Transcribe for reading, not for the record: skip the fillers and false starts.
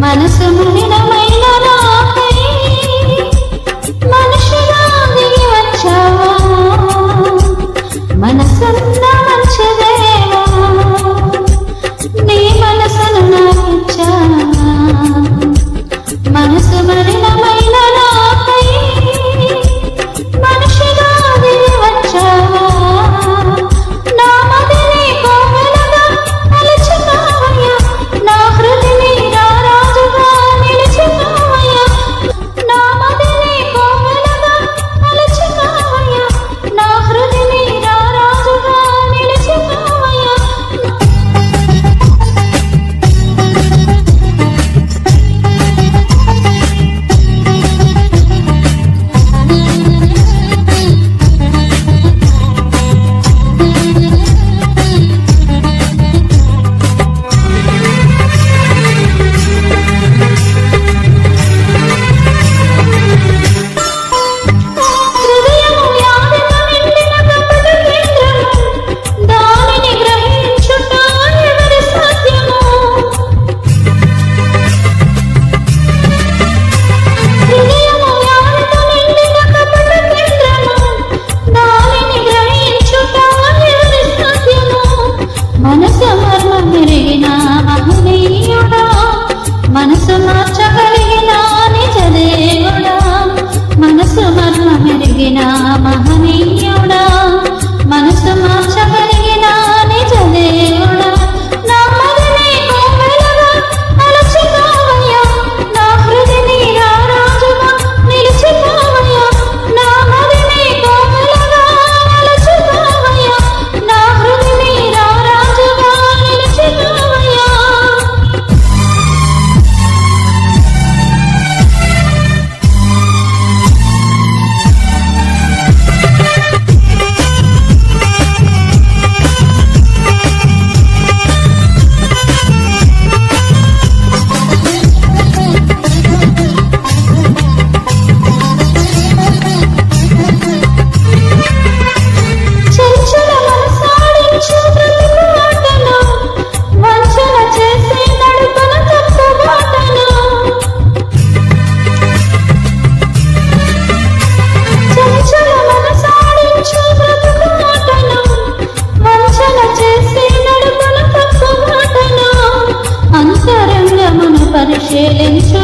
మనసు మలినమైన నాకై మనిషిగా దిగి వచ్చావా, మనసున్న మంచిదేవా, నీ మనసును నాకిచ్చావా. మనసు మలినమైన నాకై మనిషిగా దిగి వచ్చావా, నా మదిని కోవెలగా మలచినావయ్యా, నా హృదిని రారాజుగా నిలిచినావయ్యా. నా మదిని కోవెలగా మలచినావయ్యా, నా హృదిని రారాజుగా నిలిచినావయ్యా. మనసు మర్మమెరిగిన మహనీయుడా, మనసు మార్చగలిగిన నిజదేవుడా, మనసు మర్మమెరిగిన మహనీయుడా, మనసు మార్చగలిగిన నిజదేవుడా. నా మదిని కోవెలగా మలచినావయ్యా, నా హృదిని రారాజుగా నిలిచినావయ్యా. నా మదిని కోవెలగా మలచినావయ్యా, నా హృదిని రారాజుగా నిలిచినావయ్యా. చంచల మనసాడించు బ్రతుకు ఆటను, వంచన చేసి నడుపున తప్పు బాటను. చంచల మనసాడించు బ్రతుకు ఆటను, వంచన చేసి నడుపున తప్పు బాటను. అంతరంగమును పరిశీలించు